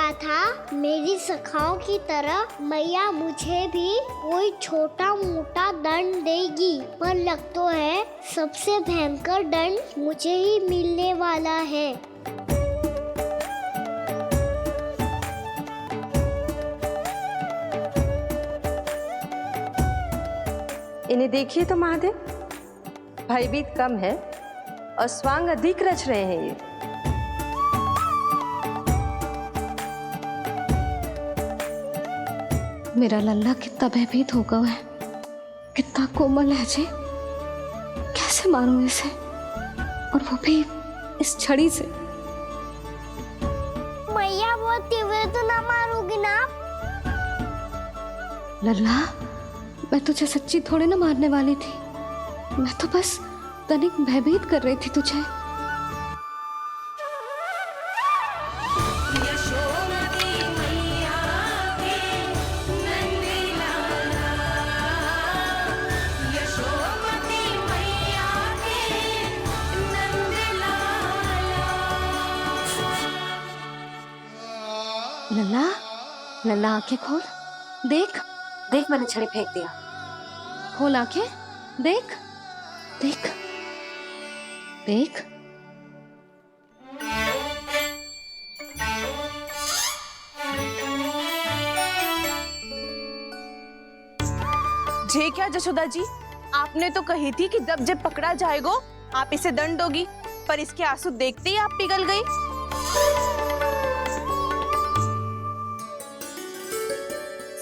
लगा था मेरी सखाओं की तरह मैया मुझे भी कोई छोटा मोटा दंड देगी, पर लग तो है सबसे भयंकर दंड मुझे ही मिलने वाला है। इन्हें देखिए तो महादेव, भयभीत कम है और स्वांग अधिक रच रहे हैं ये। मेरा लल्ला कितना भयभीत होगा है, कितना कोमल है जी। कैसे मारूं इसे, और वो भी इस छड़ी से। मैया बहुत तीव्र तो ना मारोगी ना? लल्ला, मैं तुझे सच्ची थोड़ी ना मारने वाली थी, मैं तो बस तनिक भयभीत कर रही थी तुझे। लल्ला, लल्ला आंखें खोल, देख देख मैंने छड़ी फेंक दिया। खोल आंखें, देख देख देख। जे क्या जशोदा जी, आपने तो कही थी कि जब पकड़ा जाएगा आप इसे दंड दोगी, पर इसके आंसू देखते ही आप पिघल गई।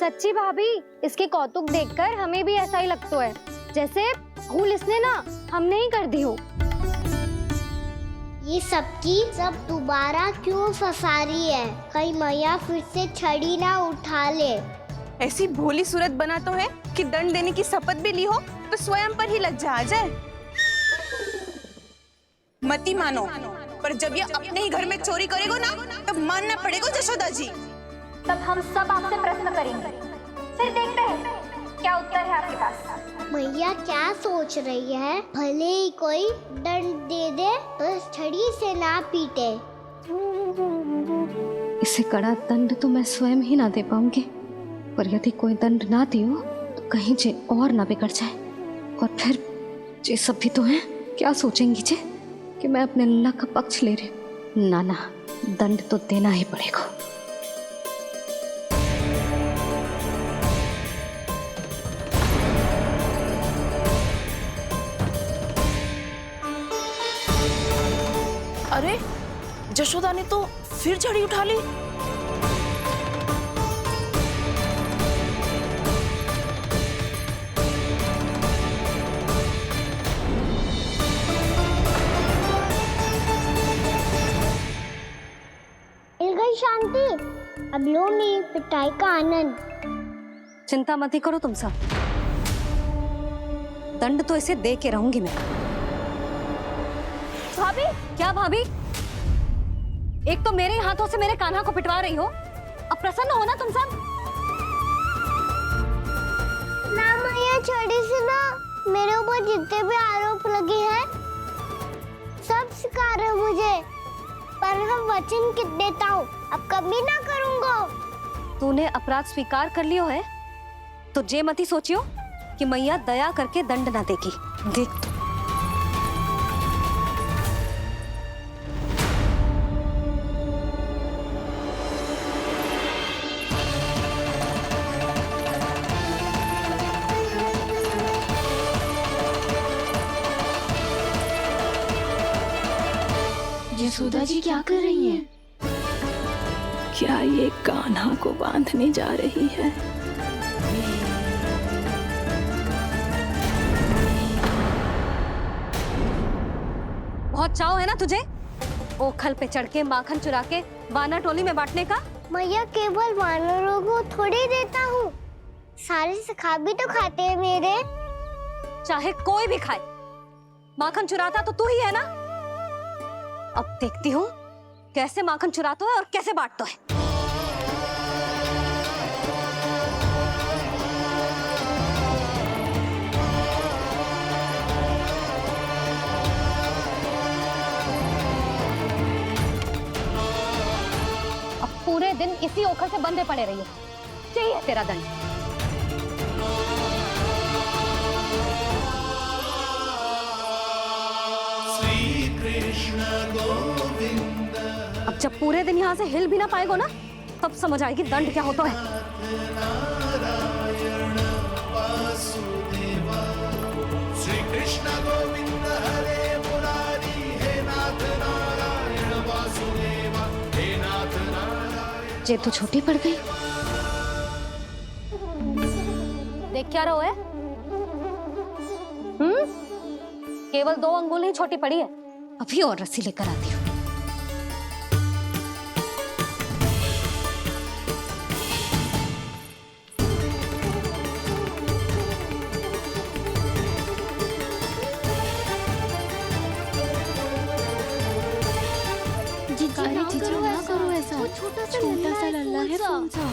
सच्ची भाभी, इसके कौतुक देखकर हमें भी ऐसा ही लगता है, जैसे भूल इसने ना हमने ही कर दी हो। ये सबकी सब दोबारा क्यों फंसा रही है? कहीं मैया फिर से छड़ी ना उठा ले। ऐसी भोली सूरत बना तो है कि दंड देने की शपथ भी ली हो तो स्वयं पर ही लज्जा आ जाए। मती मानो, पर जब ये अपने ही घर में चोरी करेगा ना, तब मानना पड़ेगा जशोदा जी। तब हम सब आपसे प्रश्न करेंगे, फिर देखते हैं क्या उत्तर है आपके पास। मैया क्या सोच रही है? भले ही कोई दंड दे दे, बस छड़ी से ना पीटे। इसे कड़ा दंड तो मैं स्वयं ही ना दे पाऊंगी, पर यदि कोई दंड ना दियो तो कहीं जे और ना बिगड़ जाए, और फिर जे सब भी तो हैं, क्या सोचेंगी जे कि मैं अपने लल्ला का पक्ष ले रही। ना ना, दंड तो देना ही पड़ेगा। अरे जशोदा ने तो फिर छड़ी उठा ली। मिल गई शांति, अब लो मेरी पिटाई का आनंद। चिंता मत ही करो तुम सब, दंड तो इसे दे के रहूंगी मैं। भाभी, क्या भाभी? एक तो मेरे हाथों से मेरे कान्हा को पिटवा रही हो, अब प्रसन्न हो ना तुम सब? ना मैया, छड़ी से ना मेरे ऊपर जितने भी आरोप लगे हैं सब स्वीकार है मुझे, पर हम वचन कित देता हूँ, अब कभी ना करूँगा। तूने अपराध स्वीकार कर लियो है तो जे मती सोचियो कि मैया दया करके दंड ना देगी। देख यशोदा जी क्या कर रही हैं? क्या ये कान्हा को बांधने जा रही है? बहुत चाव है ना तुझे ओखल पे चढ़ के माखन चुरा के वानर टोली में बांटने का? मैया, केवल वानरों को थोड़ी देता हूँ, सारे सखा भी तो खाते हैं मेरे। चाहे कोई भी खाए, माखन चुराता तो तू ही है ना। अब देखती हूँ कैसे माखन चुराता है और कैसे बांटता है। अब पूरे दिन इसी ओखर से बंधे पड़े रहिए। चाहिए तेरा दंड। अब जब पूरे दिन यहाँ से हिल भी ना पाएगो ना, तब समझ आएगी दंड क्या होता है। ये तो छोटी पड़ गई। देख क्या रहो है? केवल 2 अंगुल ही छोटी पड़ी है। अभी और रस्सी लेकर आती हूँ। अरे जीजू ना करो ऐसा, छोटा सा लल्ला है कौन सा।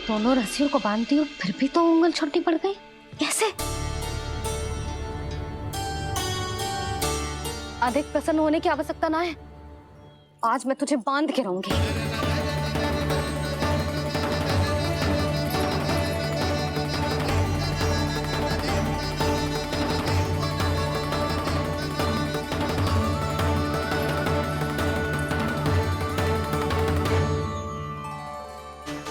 दोनों रस्सियों को बांधती हूँ, फिर भी तो उंगल छोटी पड़ गई। कैसे? अधिक प्रसन्न होने की आवश्यकता ना है। आज मैं तुझे बांध के रहूंगी।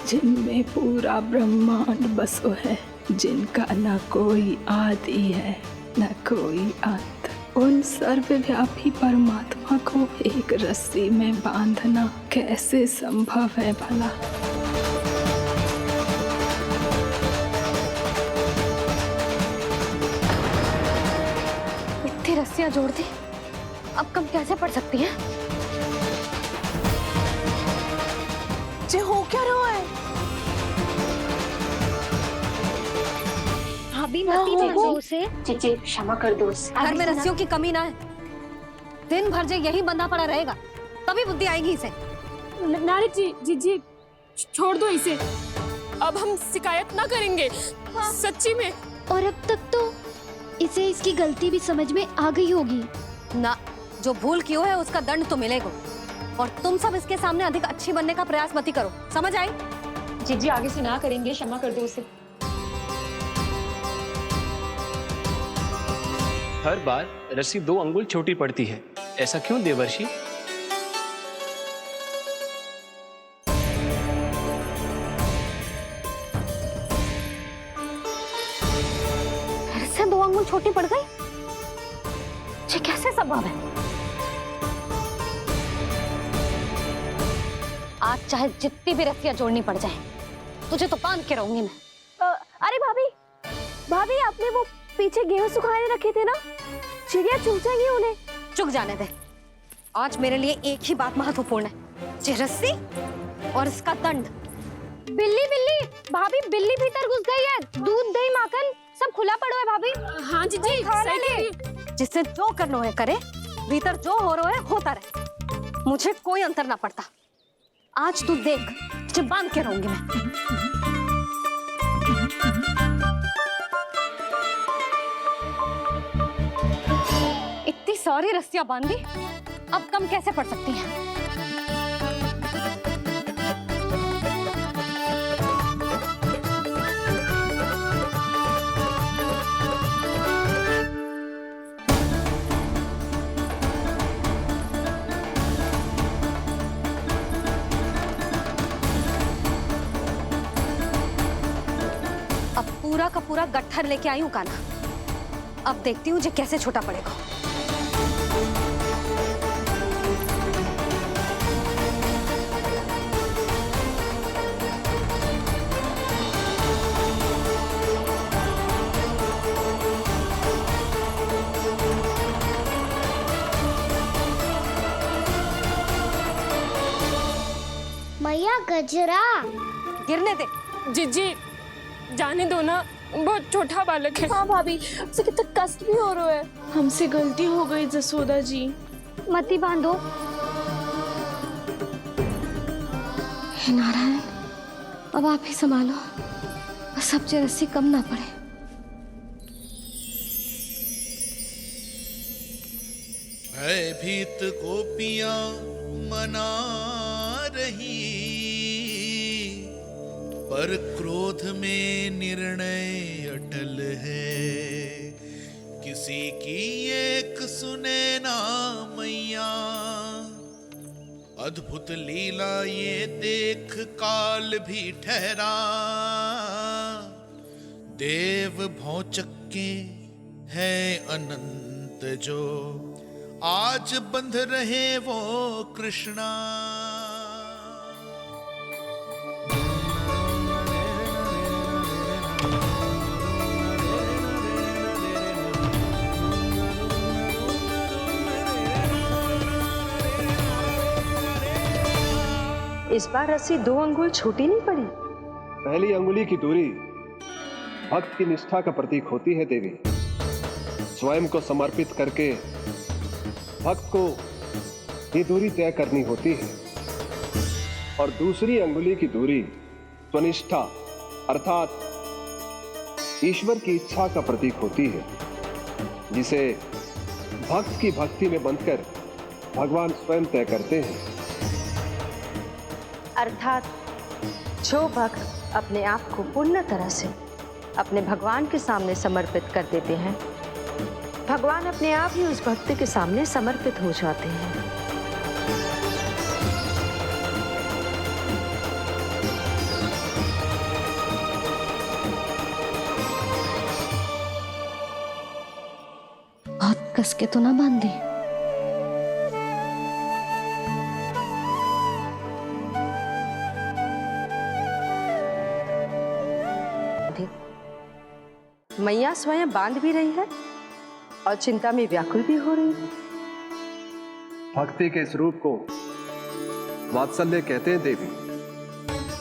जिनमें पूरा ब्रह्मांड बसो है, जिनका न कोई आदि है न कोई अंत, उन सर्वव्यापी परमात्मा को एक रस्सी में बांधना कैसे संभव है भला। इतनी रस्सियां जोड़ दी, अब कम कैसे पड़ सकती हैं? जे हो क्या रहा है? भाभी मत उसे। जीजी क्षमा कर दो उसे। घर में रस्सियों की कमी ना है। दिन भर जे यही बंधा पड़ा रहेगा, तभी बुद्धि आएगी इसे। नारी जी छोड़ दो इसे। अब हम शिकायत ना करेंगे। सच्ची में। और अब तक तो इसे इसकी गलती भी समझ में आ गई होगी ना। जो भूल की हो है उसका दंड तो मिलेगा। और तुम सब इसके सामने अधिक अच्छी बनने का प्रयास मत ही करो, समझ आई? जीजी आगे से ना करेंगे, क्षमा कर दो उसे। हर बार रस्सी 2 अंगुल छोटी पड़ती है, ऐसा क्यों देवर्षि? फिर से 2 अंगुल छोटी पड़ गई? ये कैसे संभव है? आज चाहे जितनी भी रस्सियां जोड़नी पड़ जाए, तुझे तो बांध के रहूंगी मैं। अरे भाभी आपने वो पीछे गेहूं सुखाने रखे थे ना, चिड़िया चुग जाएंगी उन्हें। चुग जाने दे। आज मेरे लिए एक ही बात महत्वपूर्ण है, ये रस्सी और इसका दंड। बिल्ली भाभी, बिल्ली भीतर घुस गई है। दूध दही माखन सब खुला पड़ा है भाभी। हाँ जीजी सही कह रही है। जिससे जो करना है करे, भीतर जो हो रहा है होता रहे, मुझे कोई अंतर ना पड़ता। आज तू देख, तुझे बांध के रहूंगी मैं। इतनी सारी रस्सियां बांधी, अब कम कैसे पड़ सकती हैं? अब पूरा का पूरा गट्ठर लेके आई हूं कान्हा। अब देखती हूँ जो कैसे छोटा पड़ेगा। मैया गजरा गिरने दे। जीजी जाने दो ना, बहुत छोटा बालक है। हाँ भाभी, उसे कितना कष्ट भी हो रहा है। हमसे गलती हो गई जसोदा जी। मती बांधो। हे नारायण, अब आप ही संभालो, बस अब जे रस्सी कम ना पड़े। भयभीत गोपियां मना रही, पर क्रोध में निर्णय अटल है। किसी की एक सुने ना मैया, अद्भुत लीला ये देख काल भी ठहरा। देव भौचक्के हैं अनंत जो, आज बंध रहे वो कृष्णा। इस बार रस्सी 2 अंगुल छोटी नहीं पड़ी। पहली अंगुली की दूरी भक्त की निष्ठा का प्रतीक होती है देवी। स्वयं को समर्पित करके भक्त को ये दूरी तय करनी होती है। और दूसरी अंगुली की दूरी स्वनिष्ठा अर्थात ईश्वर की इच्छा का प्रतीक होती है, जिसे भक्त की भक्ति में बंधकर भगवान स्वयं तय करते हैं। अर्थात जो भक्त अपने आप को पूर्ण तरह से अपने भगवान के सामने समर्पित कर देते हैं, भगवान अपने आप ही उस भक्त के सामने समर्पित हो जाते हैं। बहुत कस के तो ना बांध दी। मैया स्वयं बांध भी रही है और चिंता में व्याकुल भी हो रही है। भक्ति के स्वरूप को वात्सल्य कहते हैं देवी।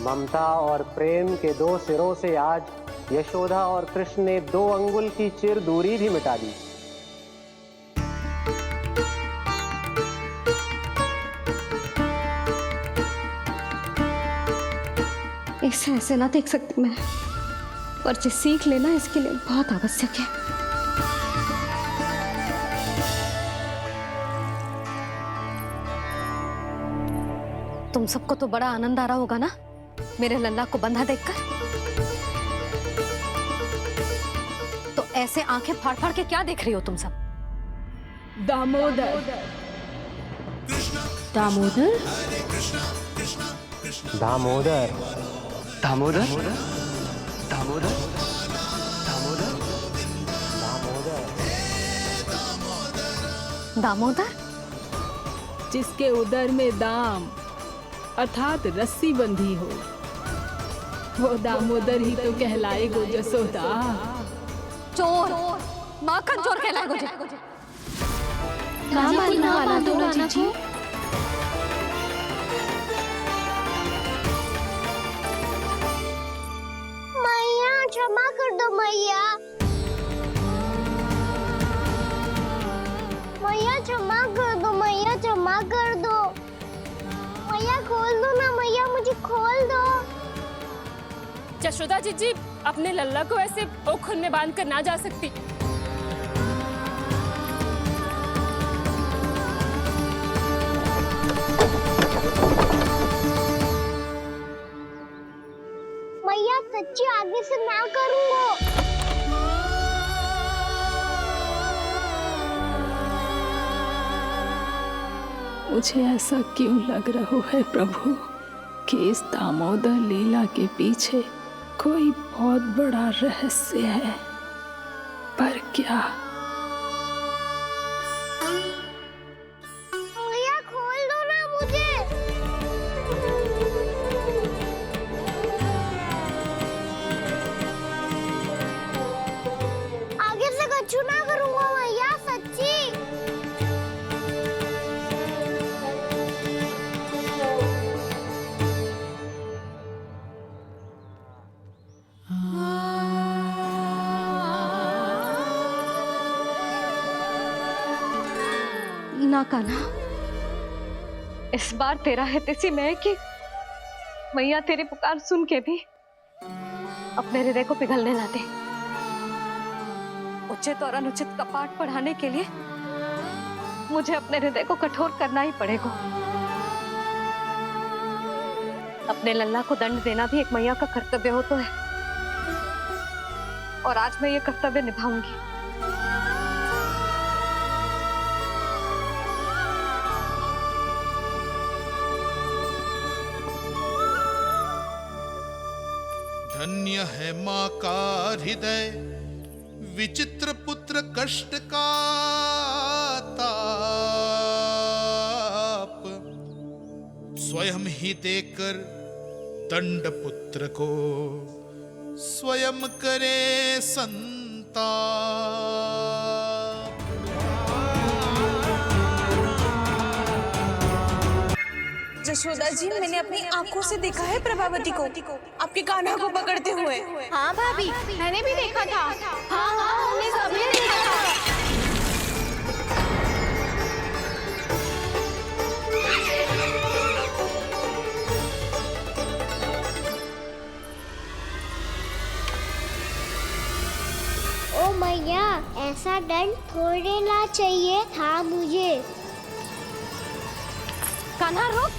ममता और प्रेम के 2 सिरों से आज यशोदा और कृष्ण ने 2 अंगुल की चिर दूरी भी मिटा दी। इसे ऐसे ना देख सकती मैं, पर जो सीख लेना इसके लिए बहुत आवश्यक है। तुम सबको तो बड़ा आनंद आ रहा होगा ना मेरे लल्ला को बंधा देखकर। तो ऐसे आंखें फाड़ फाड़ के क्या देख रही हो तुम सब? दामोदर। दामोदर। दामोदर। दामोदर दामोदर। दामोदर, जिसके उदर में दाम अर्थात रस्सी बंधी हो, वो दामोदर ही तो कहलाएगो जसोदा। चोर, माखन चोर कहलाएगो जी। ना मारना वाला तो राना को। मैया क्षमा कर दो मैया। मैया क्षमा कर दो, मैया क्षमा कर दो। मैया खोल दो ना मैया, मुझे खोल दो। यशोदा जी अपने लल्ला को ऐसे ओखुन में बांध कर ना जा सकती। मैया सच्ची आगे से ना करूंगा। मुझे ऐसा क्यों लग रहा है प्रभु कि इस दामोदर लीला के पीछे कोई बहुत बड़ा रहस्य है, पर क्या? मैया खोल दो ना मुझे। आगे से कछु ना करूंगा मैया, सच्ची। आ ना कान्हा, इस बार तेरा हितैषी मैं कि मैया तेरी पुकार सुन के भी अपने हृदय को पिघलने ना दे। उचित और अनुचित का पाठ पढ़ाने के लिए मुझे अपने हृदय को कठोर करना ही पड़ेगा। अपने लल्ला को दंड देना भी एक मैया का कर्तव्य हो तो है, और आज मैं ये कर्तव्य निभाऊंगी। धन्य है माँ का हृदय, विचित्र पुत्र कष्ट का ताप, स्वयं ही देकर दंड पुत्र को स्वयं करे संताप। जशोदा जी, मैंने अपनी आंखों से देखा है प्रभावती को आपके कान्हा को पकड़ते हुए। हाँ भाभी, मैंने भी देखा था। हाँ हाँ, हमने सभी देखा था। ओ मैया, ऐसा दंड थोड़े ना चाहिए था मुझे। कान्हा रुक,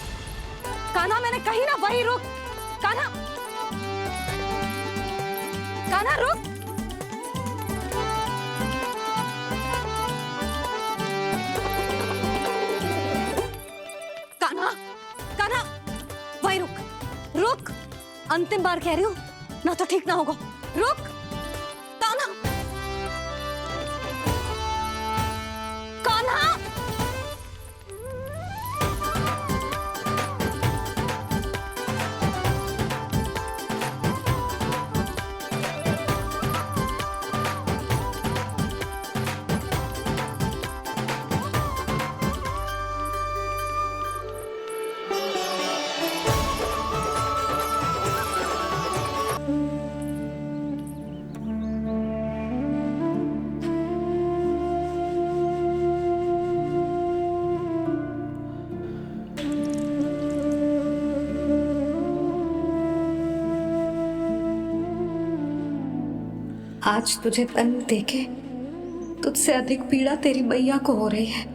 कान्हा मैंने कही ना वही रुक। कान्हा, कान्हा रुक। कान्हा, कान्हा वही रुक, रुक। अंतिम बार कह रही हूँ, ना तो ठीक ना होगा। रुक कान्हा, कान्हा। आज तुझे दंड देके तुझसे अधिक पीड़ा तेरी मैया को हो रही है।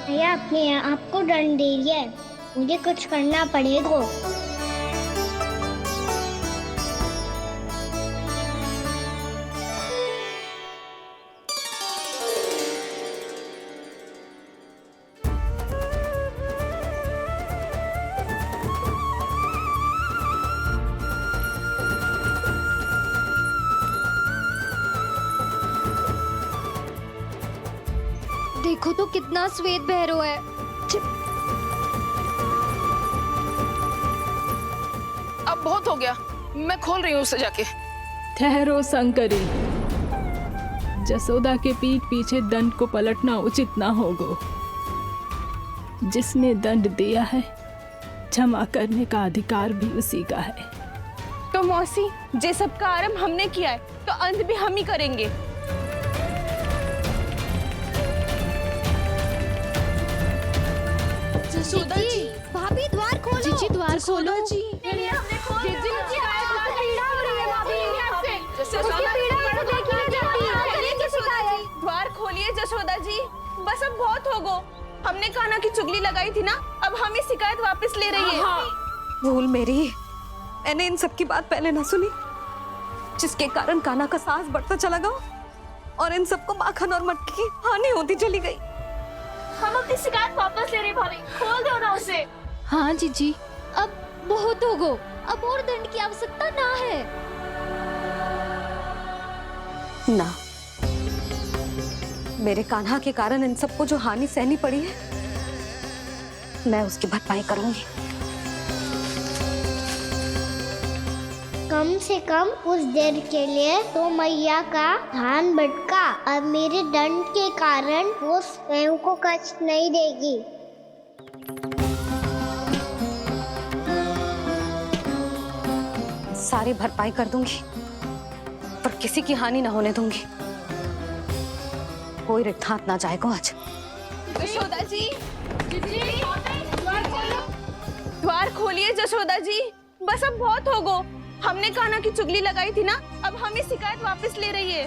भैया अपने आप को दंड दे रही है, मुझे कुछ करना पड़ेगा। देखो तो कितना श्वेत भैरव है। अब बहुत हो गया, मैं खोल रही हूँ उसे जाके। ठहरो शंकरी, जसोदा के पीठ पीछे दंड को पलटना उचित ना होगा। जिसने दंड दिया है, क्षमा करने का अधिकार भी उसी का है। तो मौसी, जे सब का आरंभ हमने किया है तो अंत भी हम ही करेंगे। जसोदा जी, भाभी द्वार खोलो। जीजी द्वार खोलो जी। द्वार खोलिए जसोदा जी, बस अब बहुत हो गो। हमने कान्हा की चुगली लगाई थी ना, अब हम ये शिकायत वापस ले रही है। भूल मेरी, मैंने इन सब की बात पहले ना सुनी, जिसके कारण कान्हा का साहस बढ़ता चला गया और इन सबको माखन और मटकी की हानि होती चली गई। हम अपनी शिकायत वापस ले रहे भाभी, खोल दो ना उसे। हाँ जीजी, अब बहुत हो गो, अब और दंड की आवश्यकता ना है। ना, मेरे कान्हा के कारण इन सबको जो हानि सहनी पड़ी है, मैं उसकी भरपाई करूंगी। कम से कम कुछ देर के लिए तो मैया का ध्यान भटका और मेरे दंड के कारण वो स्वयं को कष्ट नहीं देगी। सारी भरपाई कर दूंगी, पर किसी की हानि ना होने दूंगी। कोई रिक्त हाथ ना जाएगा आज। जशोदा जी, द्वार खोलिए जशोदा जी। बस अब बहुत हो गो। हमने कान्हा की चुगली लगाई थी ना, अब हम ही शिकायत वापस ले रही है।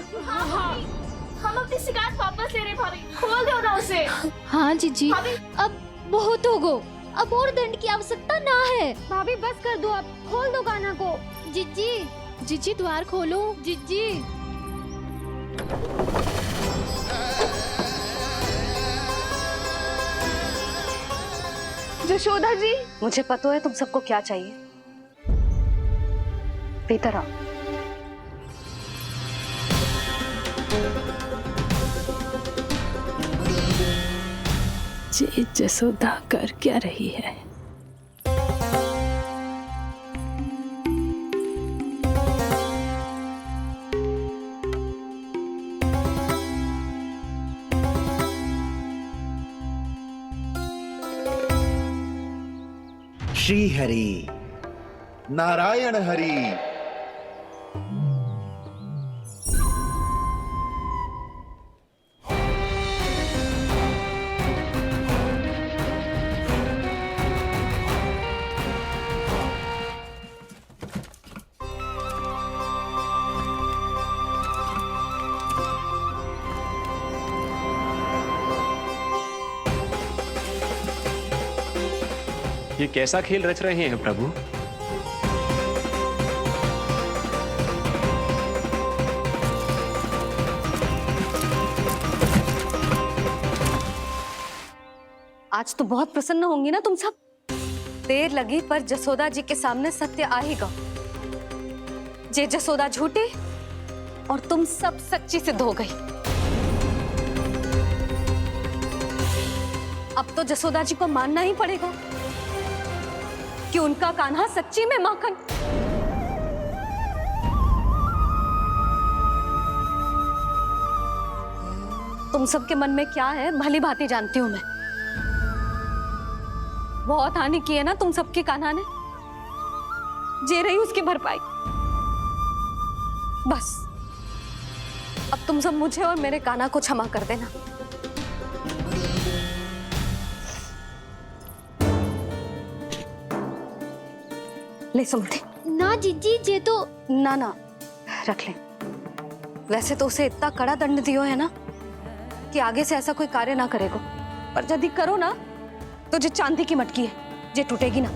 हम अपनी शिकायत वापस ले रहे भाभी, खोल दो ना उसे। हाँ जीजी, अब बहुत हो गो, अब और दंड की आवश्यकता ना है। भाभी बस कर दो, अब खोल दो कान्हा को। जीजी, जीजी द्वार खोलो जीजी। जशोदा जी, मुझे पता है तुम सबको क्या चाहिए। भीतर आओ। ये जसोदा कर क्या रही है? श्री हरि नारायण हरि। ये कैसा खेल रच रहे हैं प्रभु? आज तो बहुत प्रसन्न होंगी ना तुम सब। देर लगी पर जसोदा जी के सामने सत्य आएगा। जे जसोदा झूठी और तुम सब सच्ची सिद्ध हो गई। अब तो जसोदा जी को मानना ही पड़ेगा कि उनका कान्हा सच्ची में माखन। तुम सबके मन में क्या है भली भांति जानती हूं मैं। बहुत हानि की है ना तुम सबकी कान्हा ने, जे रही उसकी भरपाई। बस अब तुम सब मुझे और मेरे कान्हा को क्षमा कर देना। ले सुमति। ना जीजी, जे तो ना ना रख ले। वैसे तो उसे इतना कड़ा दंड दियो है ना कि आगे से ऐसा कोई कार्य ना करेगा, पर यदि करो ना तो जो चांदी की मटकी है जे टूटेगी ना।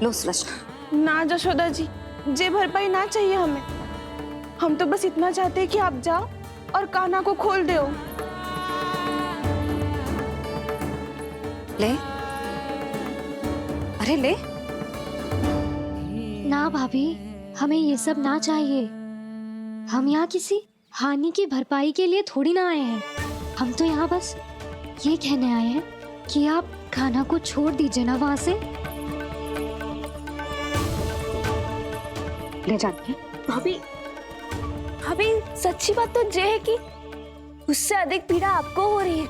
लो सुलक्षणा। ना जशोदा जी, जे भरपाई ना चाहिए हमें। हम तो बस इतना चाहते हैं कि आप जाओ और कान्हा को खोल दो। ले, अरे ले। ना भाभी, हमें ये सब ना चाहिए। हम यहाँ किसी हानि की भरपाई के लिए थोड़ी ना आए हैं। हम तो यहाँ बस ये कहने आए हैं कि आप कान्हा को छोड़ दीजिए ना वहां से। ले जानिए। भाभी, भाभी सच्ची बात तो ये है कि उससे अधिक पीड़ा आपको हो रही है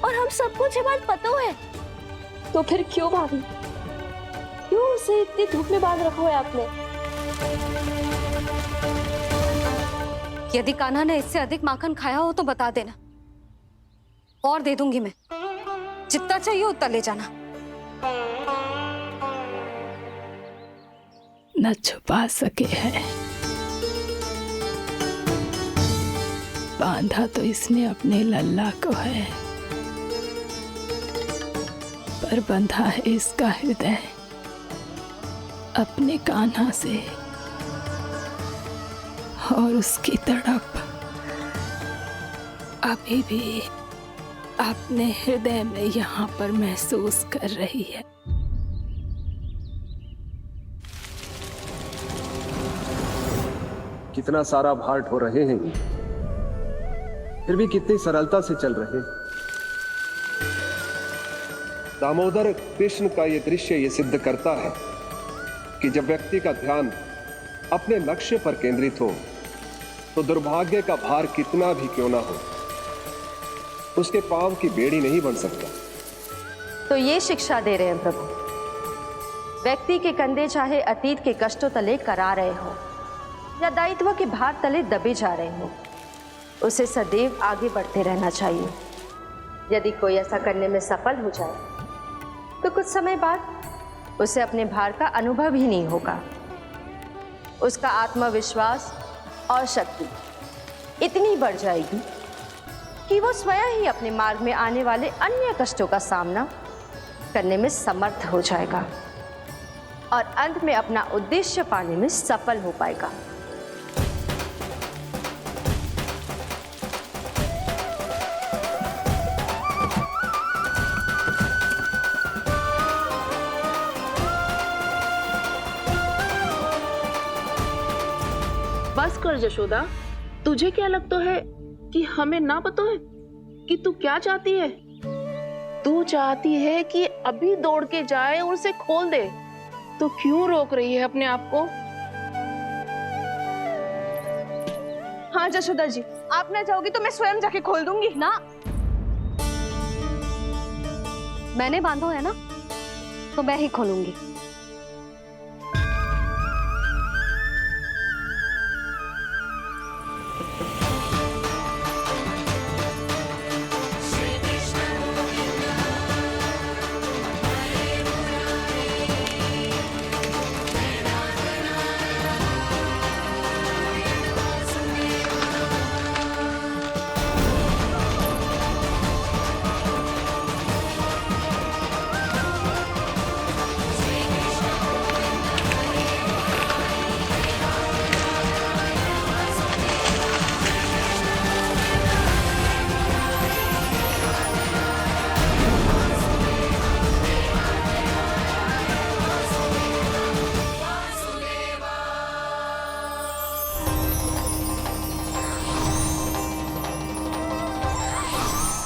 और हम सबको ये बात पता है। तो फिर क्यों भाभी, क्यों उसे इतनी धूप में बांध रखा है आपने? यदि कान्हा ने इससे अधिक माखन खाया हो तो बता देना, और दे दूंगी मैं। जितना चाहिए उतना ले जाना। न छुपा सके हैं, बांधा तो इसने अपने लल्ला को है, पर बंधा है इसका हृदय अपने कान्हा से। और उसकी तड़प अभी भी अपने हृदय में यहाँ पर महसूस कर रही है। कितना सारा भार ढो रहे हैं, फिर भी कितनी सरलता से चल रहे हैं। दामोदर कृष्ण का ये दृश्य ये सिद्ध करता है कि जब व्यक्ति का ध्यान अपने लक्ष्य पर केंद्रित हो तो दुर्भाग्य का भार कितना भी क्यों ना हो, उसके पांव की बेड़ी नहीं बन सकता। तो ये शिक्षा दे रहे हैं प्रभु, व्यक्ति के कंधे चाहे अतीत के कष्टों तले करा रहे हो या दायित्व के भार तले दबे जा रहे हो, उसे सदैव आगे बढ़ते रहना चाहिए। यदि कोई ऐसा करने में सफल हो जाए तो कुछ समय बाद उसे अपने भार का अनुभव ही नहीं होगा। उसका आत्मविश्वास और शक्ति इतनी बढ़ जाएगी कि वो स्वयं ही अपने मार्ग में आने वाले अन्य कष्टों का सामना करने में समर्थ हो जाएगा और अंत में अपना उद्देश्य पाने में सफल हो पाएगा। बस कर यशोदा, तुझे क्या लगता है कि हमें ना पता है कि तू क्या चाहती है? तू चाहती है कि अभी दौड़ के जाए और उसे खोल दे, तो क्यों रोक रही है अपने आप को? हाँ यशोदा जी, आप ना जाओगी तो मैं स्वयं जाके खोल दूंगी। ना, मैंने बांधो है ना, तो मैं ही खोलूंगी।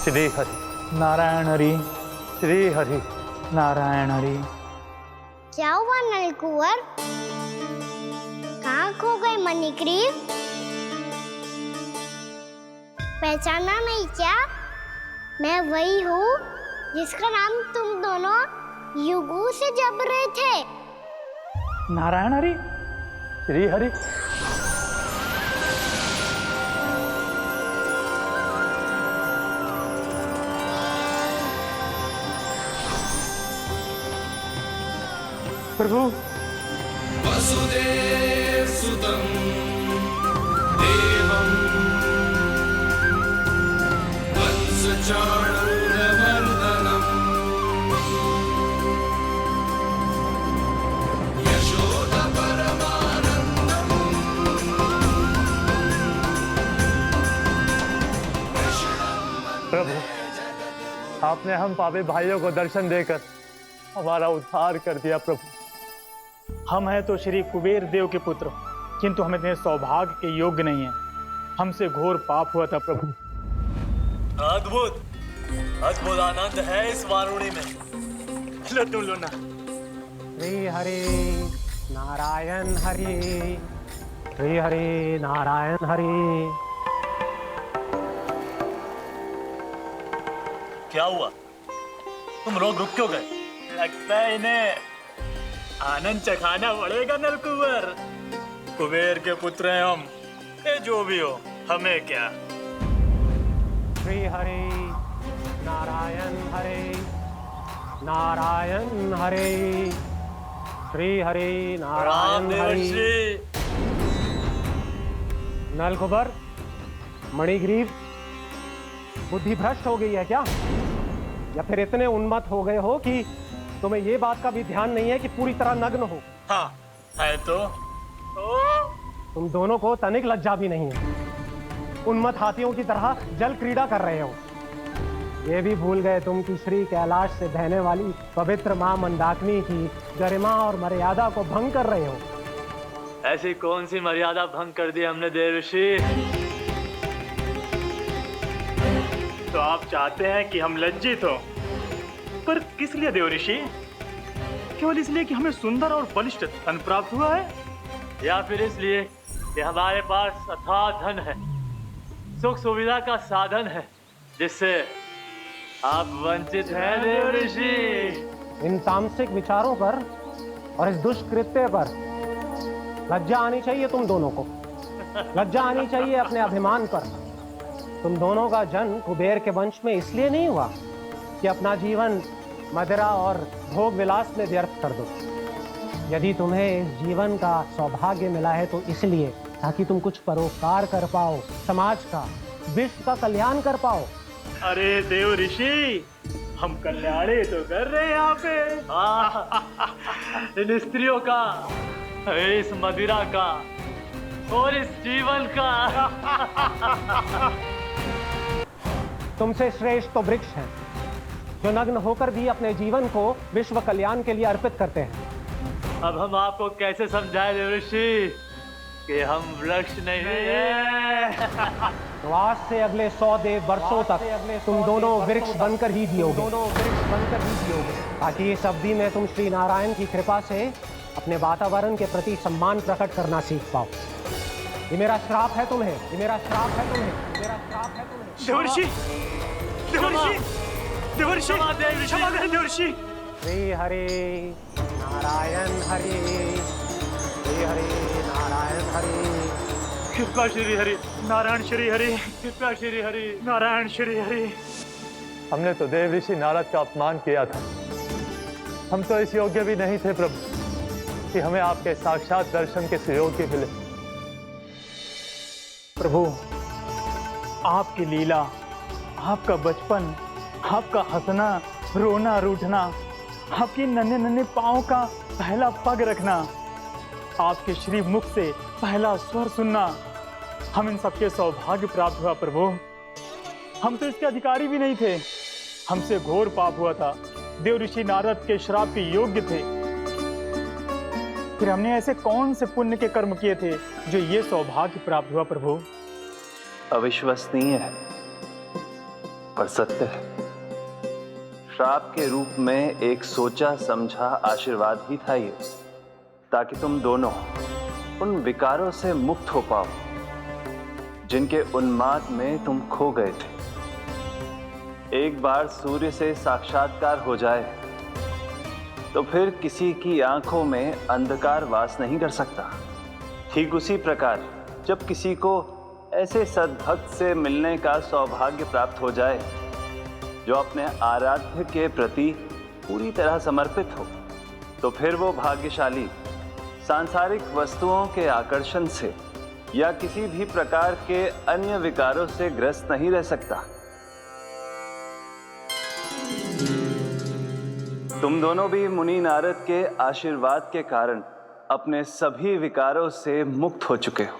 श्री हरि नारायण हरि, श्री हरि नारायण हरि। क्या हुआ नलकुंवर? कहाँ खो गए मणिग्रीव? पहचाना नहीं क्या? मैं वही हूँ जिसका नाम तुम दोनों युगों से जप रहे थे। नारायण हरि, श्री हरि। प्रभु, वसुदेव सुतं देवं वत्सचाणूरमर्दनम् यशोदा परमानन्दम् प्रभु, आपने हम पापी भाइयों को दर्शन देकर हमारा उद्धार कर दिया। प्रभु, हम हैं तो श्री कुबेर देव के पुत्र, किंतु हम इतने सौभाग्य के योग्य नहीं हैं। हमसे घोर पाप हुआ था प्रभु। अद्भुत अद्भुत आनंद है इस वारुणी में। लो तुम लो ना। श्री हरि नारायण हरि, श्री हरि नारायण हरि। क्या हुआ? तुम रोग रुक क्यों गए? लगता है इन्हें आनंद चखाना पड़ेगा नलकुंवर। कुबेर के पुत्र हैं हम, ये जो भी हो हमें क्या। श्री हरि नारायण हरि, नारायण हरि, श्री हरि नारायण हरि। नलकुबर, मणिग्रीव, बुद्धि भ्रष्ट हो गई है क्या? या फिर इतने उन्मत्त हो गए हो कि तुम्हें ये बात का भी ध्यान नहीं है कि पूरी तरह नग्न हो? हाँ है तो। तुम दोनों को तनिक लज्जा भी नहीं है। उन्मत्त हाथियों की तरह जल क्रीड़ा कर रहे हो। ये भी भूल गए तुम कि श्री कैलाश से बहने वाली पवित्र मां मंदाकिनी की गरिमा और मर्यादा को भंग कर रहे हो। ऐसी कौन सी मर्यादा भंग कर दी हमने देवर्षि? तो आप चाहते हैं कि हम लज्जित हो, पर किस लिए देवर्षि? केवल इसलिए कि हमें सुंदर और बलिष्ठ धन प्राप्त हुआ है, या फिर इसलिए कि हमारे पास अथाह धन है, सुख सुविधा का साधन है, जिससे आप वंचित हैं देव ऋषि? इन तामसिक विचारों पर और इस दुष्कृत्य पर लज्जा आनी चाहिए तुम दोनों को। लज्जा आनी चाहिए अपने अभिमान पर। तुम दोनों का जन्म कुबेर के वंश में इसलिए नहीं हुआ कि अपना जीवन मदिरा और भोग विलास में व्यर्थ कर दो। यदि तुम्हें इस जीवन का सौभाग्य मिला है तो इसलिए ताकि तुम कुछ परोपकार कर पाओ, समाज का, विश्व का कल्याण कर पाओ। अरे देव ऋषि, हम कल्याणी तो कर रहे हैं यहाँ पे। इन स्त्रियों का, इस मदिरा का और इस जीवन का। तुमसे श्रेष्ठ तो वृक्ष हैं, जो नग्न होकर भी अपने जीवन को विश्व कल्याण के लिए अर्पित करते हैं। अब हम आपको कैसे समझाएं देव ऋषि कि हम वृक्ष नहीं हैं? तो आज से अगले 100 देव वर्षों तक तुम दोनों वृक्ष बनकर ही जियोगे, ताकि इस अवधि में तुम श्री नारायण की कृपा से अपने वातावरण के प्रति सम्मान प्रकट करना सीख पाओ। ये मेरा श्राप है तुम्हें, ये मेरा श्राप है तुम्हें, मेरा श्राप है तुम्हें। देवर्षि, देवर्षि, देवर्षि, क्षमा करें देवर्षि। श्री हरि नारायण हरि, श्री हरि नारायण हरि। कृपा श्री हरि नारायण श्री हरि, कृपा श्री हरि नारायण श्री हरि। हमने तो देव ऋषि नारद का अपमान किया था। हम तो इस योग्य भी नहीं थे प्रभु कि हमें आपके साक्षात दर्शन के सुयोग्य मिले। प्रभु, आपकी लीला, आपका बचपन, आपका हंसना, रोना, रूठना, आपकी नन्हे नन्हे पाँव का पहला पग रखना, आपके श्री मुख से पहला स्वर सुनना, हम इन सबके सौभाग्य प्राप्त हुआ प्रभु। हम तो इसके अधिकारी भी नहीं थे। हमसे घोर पाप हुआ था, देव ऋषि नारद के श्राप के योग्य थे। फिर हमने ऐसे कौन से पुण्य के कर्म किए थे जो ये सौभाग्य प्राप्त हुआ प्रभु? अविश्वसनीय है पर सत्य है। श्राप के रूप में एक सोचा समझा आशीर्वाद ही था ये, ताकि तुम दोनों उन विकारों से मुक्त हो पाओ जिनके उन्माद में तुम खो गए थे। एक बार सूर्य से साक्षात्कार हो जाए तो फिर किसी की आंखों में अंधकार वास नहीं कर सकता। ठीक उसी प्रकार जब किसी को ऐसे सद्भक्त से मिलने का सौभाग्य प्राप्त हो जाए जो अपने आराध्य के प्रति पूरी तरह समर्पित हो, तो फिर वो भाग्यशाली सांसारिक वस्तुओं के आकर्षण से या किसी भी प्रकार के अन्य विकारों से ग्रस्त नहीं रह सकता। तुम दोनों भी मुनि नारद के आशीर्वाद के कारण अपने सभी विकारों से मुक्त हो चुके हो।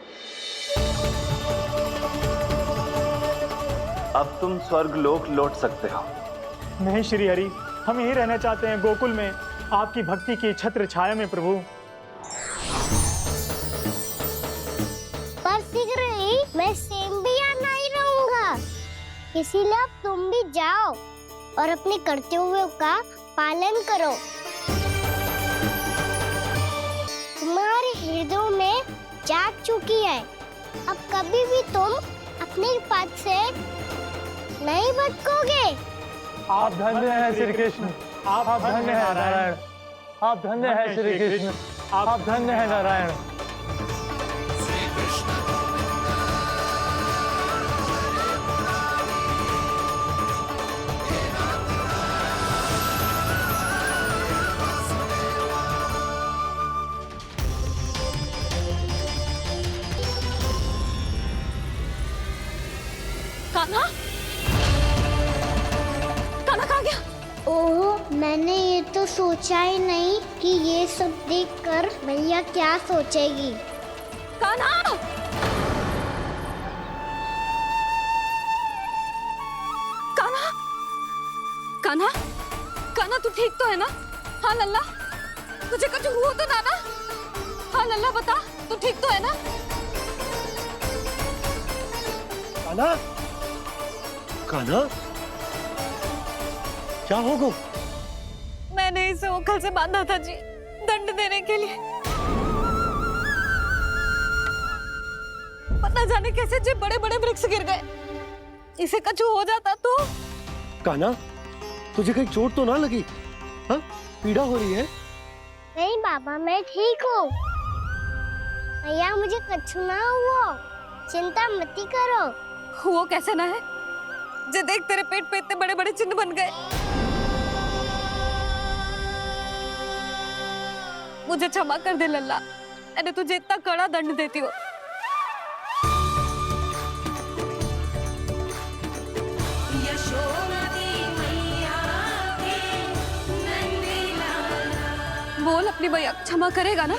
अब तुम स्वर्गलोक लौट सकते हो। नहीं श्री हरि, हम यहीं रहना चाहते हैं, गोकुल में, आपकी भक्ति की छत्र छाया में प्रभु। पर शीघ्र ही मैं सेम्बिया नहीं रहूंगा, इसीलिए अब तुम भी जाओ और अपने कर्तव्यों का पालन करो। तुम्हारे हृदयों में जाग चुकी है, अब कभी भी तुम अपने पद से नहीं भटकोगे। आप धन्य हैं श्री कृष्ण, आप धन्य हैं नारायण, आप धन्य हैं श्री कृष्ण, आप धन्य हैं नारायण। कान्हा, कान्हा कहाँ गया? ओह, मैंने ये तो सोचा ही नहीं कि ये सब देखकर भैया क्या सोचेगी। कान्हा! कान्हा! कान्हा! कान्हा तू ठीक तो है ना? हाँ लल्ला, तुझे कुछ हुआ तो ना? हाँ लल्ला बता, तू ठीक तो है ना? कान्हा, कान्हा, क्या होगा? मैं मैंने इसे ओखल से बांधा था जी, दंड देने के लिए। पता जाने कैसे जे बड़े बड़े वृक्ष गिर गए, इसे कछु हो जाता तो। कान्हा, तुझे कहीं चोट तो ना लगी? हाँ, पीड़ा हो रही है? नहीं बाबा, मैं ठीक हूँ। भैया मुझे कछु ना हुआ, चिंता मत करो। वो कैसे ना है, जे देख तेरे पेट पे इतने बड़े बड़े चिन्ह बन गए। मुझे क्षमा कर दे लल्ला, मैंने तुझे इतना कड़ा दंड देती हो। बोल अपनी भैया क्षमा करेगा ना?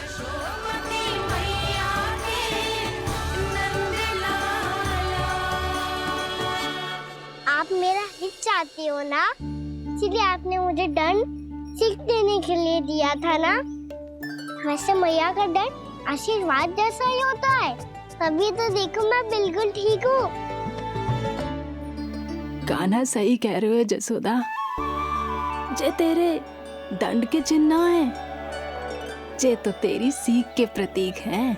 आप मेरा हित चाहती हो ना, इसलिए आपने मुझे दंड सीख देने के लिए दिया था ना। वैसे मैया का दंड आशीर्वाद जैसा ही होता है, तभी तो देखो मैं बिल्कुल ठीक हूँ। कान्हा सही कह रहे हो जसोदा, जे तेरे दंड के चिन्ह है, जे तो तेरी सीख के प्रतीक हैं।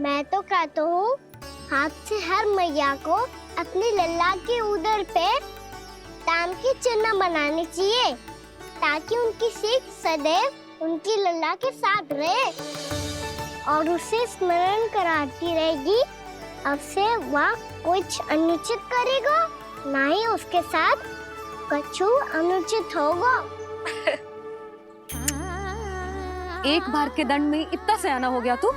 मैं तो कहता हूँ हाथ से हर मैया को अपनी लल्ला के उदर पे ताम के चिन्ह बनाने चाहिए, ताकि उनकी सीख सदैव उनकी लल्ला के साथ रहे और उसे स्मरण कराती रहेगी। अब से वह कुछ अनुचित करेगा, ना ही उसके साथ कछु अनुचित होगा। एक बार के दंड में इतना सयाना हो गया तू?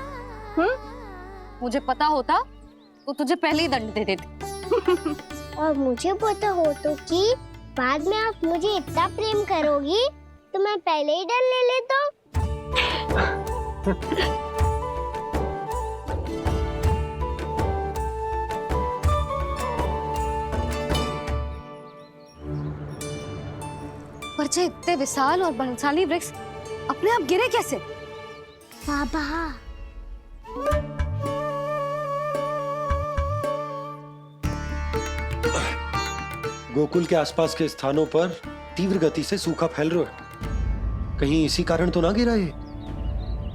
मुझे पता होता तो तुझे पहले ही दंड दे देती। और मुझे पता हो तो कि बाद में आप मुझे इतना प्रेम करोगी तो मैं पहले ही दंड ले लेता। पर जे इतने विशाल और बलशाली वृक्ष अपने आप गिरे कैसे? बाबा, गोकुल के आसपास के स्थानों पर तीव्र गति से सूखा फैल रहा है, कहीं इसी कारण तो ना गिरा ये?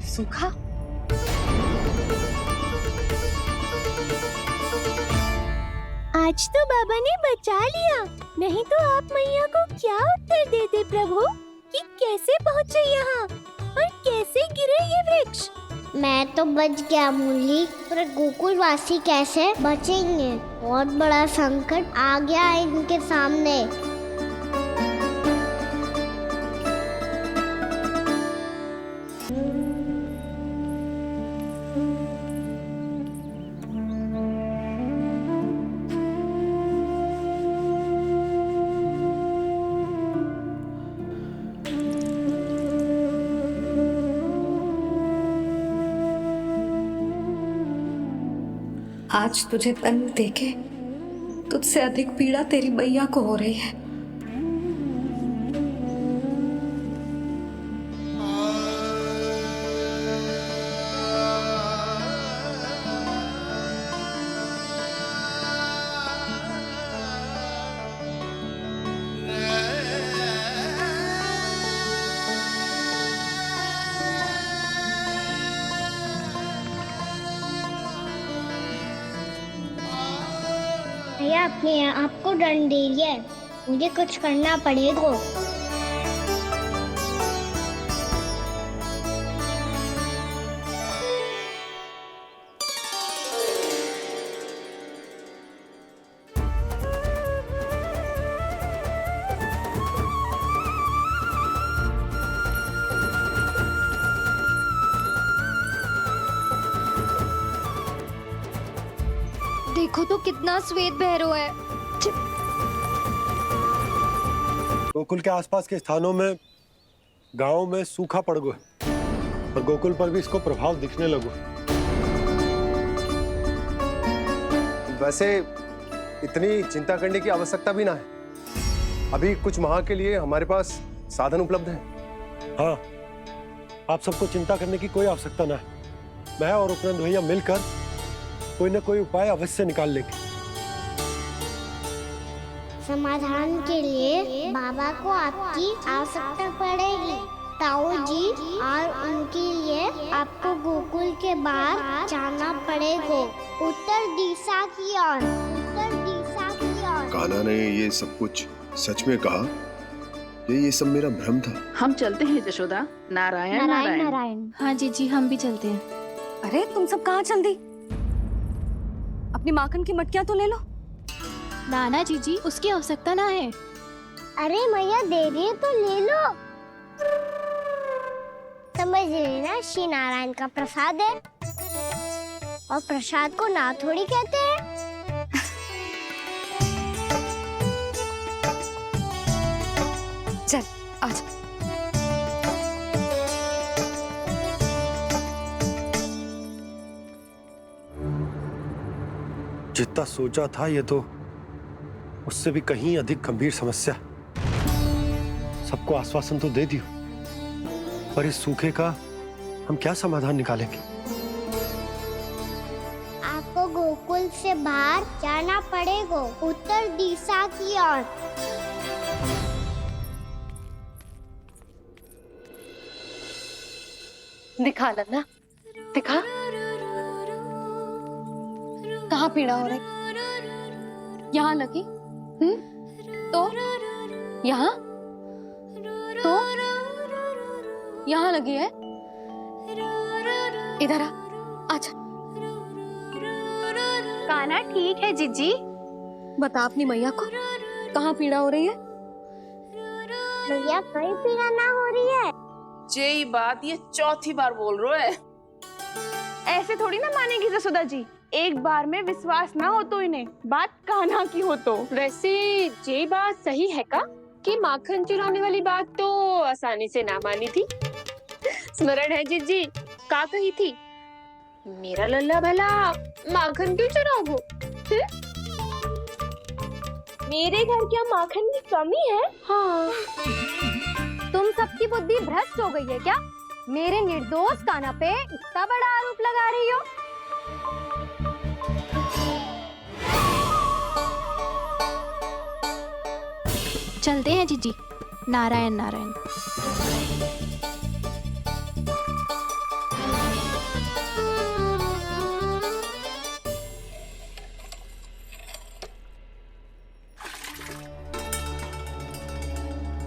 सूखा? आज तो बाबा ने बचा लिया, नहीं तो आप मैया को क्या उत्तर देते प्रभु कि कैसे पहुँचे यहाँ और कैसे गिरे ये वृक्ष। मैं तो बच गया मुरली, पर गोकुल वासी कैसे बचेंगे? बहुत बड़ा संकट आ गया है इनके सामने। आज तुझे दंड देके तुझसे अधिक पीड़ा तेरी मैया को हो रही है। भैया अपने आपको दंड दे दिया है, मुझे कुछ करना पड़ेगा। देखो तो कितना श्वेत भैरव है। गोकुल के आसपास के स्थानों में, गांवों में सूखा पड़ गया और गोकुल पर भी इसको प्रभाव दिखने लगो। वैसे इतनी चिंता करने की आवश्यकता भी ना है, अभी कुछ माह के लिए हमारे पास साधन उपलब्ध है। हाँ, आप सबको चिंता करने की कोई आवश्यकता ना है। मैं और उपनंद भैया मिलकर कोई ना कोई उपाय अवश्य निकाल लेंगे। समाधान के लिए बाबा को आपकी आवश्यकता पड़ेगी। ताऊ जी और उनके लिए आपको गोकुल के बाहर जाना पड़ेगा, उत्तर दिशा की ओर, उत्तर दिशा की ओर। कान्हा ने ये सब कुछ सच में कहा? ये सब मेरा भ्रम था? हम चलते हैं जशोदा। नारायण नारायण नारायण। हाँ जीजी, हम भी चलते हैं। अरे तुम सब कहाँ चल दी? अपनी माखन की मटकियाँ तो ले लो। नाना जीजी, उसकी आवश्यकता ना है। अरे मैया दे रही है तो ले लो। समझ रही ना, श्री नारायण का प्रसाद है और प्रसाद को ना थोड़ी कहते हैं। चल आज। जितना सोचा था ये तो उससे भी कहीं अधिक गंभीर समस्या। सबको आश्वासन तो दे दियो, पर इस सूखे का हम क्या समाधान निकालेंगे? आपको गोकुल से बाहर जाना पड़ेगा, उत्तर दिशा की ओर। दिखा लल्ला, दिखा। कहाँ पीड़ा हो रही? यहाँ लगी? तो यहाँ? तो यहाँ लगी है? इधर आ, आजा। कान्हा ठीक है जीजी। बता अपनी मैया को कहाँ पीड़ा हो रही है? मैया कहीं पीड़ा ना हो रही है। यही बात ये चौथी बार बोल रहे है। ऐसे थोड़ी ना मानेगी जसोदा जी। एक बार में विश्वास ना हो तो इन्हें, बात कान्हा की हो तो। वैसे ये बात सही है का कि माखन चुराने वाली बात तो आसानी से ना मानी थी। स्मरण है जीजी का कही थी, मेरा लल्ला भला माखन क्यों चुराओगे? मेरे घर क्या माखन की कमी है? हाँ। तुम सबकी बुद्धि भ्रष्ट हो गई है क्या? मेरे निर्दोष कान्हा पे इतना बड़ा आरोप लगा रही हो? चलते हैं जीजी। नारायण नारायण।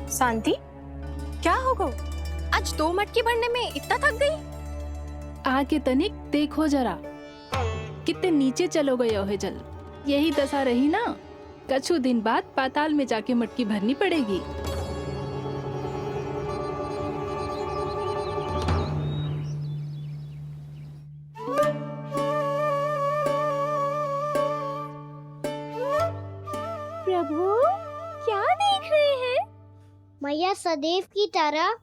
शांति, क्या हो गो? आज 2 मटकी भरने में इतना थक गई? आके तनिक देखो जरा, कितने नीचे चलो गए हो जल। यही दशा रही ना, कछु दिन बाद पाताल में जाके मटकी भरनी पड़ेगी। प्रभु क्या देख रहे हैं? मैया सदैव की तरह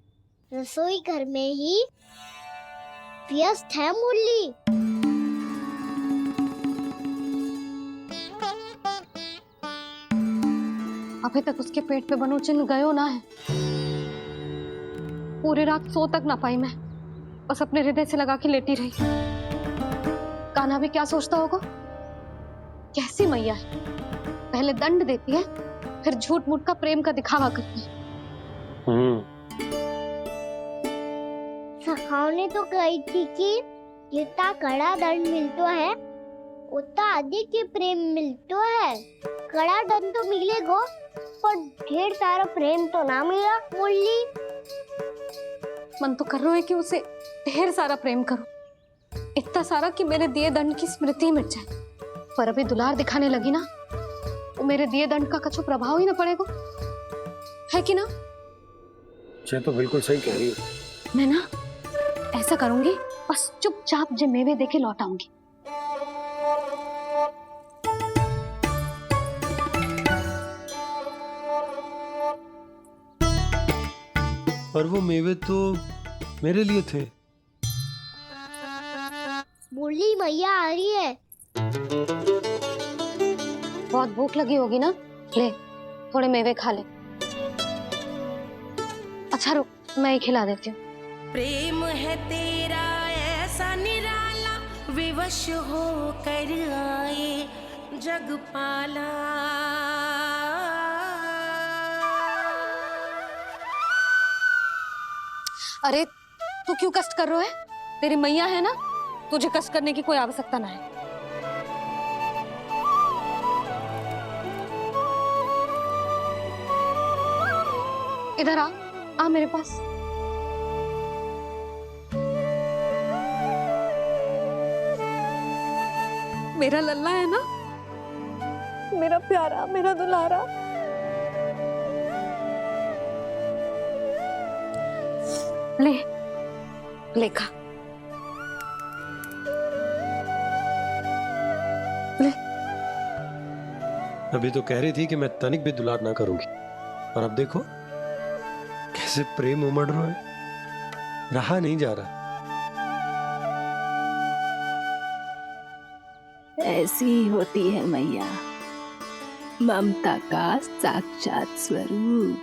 रसोई घर में ही व्यस्त है मुरली। अभी तक उसके पेट पे बनो चिन्ह गयो ना है। पूरी रात सो तक ना पाई मैं, बस अपने हृदय से लगा के लेटी रही। कान्हा भी क्या सोचता होगा? कैसी मैया है, पहले दंड देती है फिर झूठ मूठ का प्रेम का दिखावा करती है। सखाओ ने तो कही थी कि जितना कड़ा दंड मिलता है उतना अधिक ही प्रेम मिलता है। कड़ा दंड तो मिलेगा पर ढेर सारा प्रेम तो ना मिला मुरली। मन तो कर रहा है कि उसे ढेर सारा प्रेम करूं, इतना सारा कि मेरे दिए दंड की स्मृति मिट जाए। पर अभी दुलार दिखाने लगी ना, वो मेरे दिए दंड का कछु प्रभाव ही ना पड़ेगा, है कि ना? ये तो बिल्कुल सही कह रही हो। मैं ना ऐसा करूंगी, बस चुपचाप जे मेवे देके लौट आऊंगी। पर वो मेवे तो मेरे लिए थे। मुरली मैया आ रही है। बहुत भूख लगी होगी ना, ले थोड़े मेवे खा ले। अच्छा रुक, मैं ही खिला देती हूँ। प्रेम है तेरा ऐसा निराला, विवश हो कर आए जगपाला। अरे तू क्यों कष्ट कर रहा है? तेरी मैया है ना, तुझे कष्ट करने की कोई आवश्यकता ना है। इधर आ मेरे पास। मेरा लल्ला है ना, मेरा प्यारा, मेरा दुलारा। ले खा। ले। अभी तो कह रही थी कि मैं तनिक भी दुलार ना करूंगी, और अब देखो कैसे प्रेम उमड़ रहा है, रहा नहीं जा रहा। ऐसी ही होती है मैया, ममता का साक्षात स्वरूप।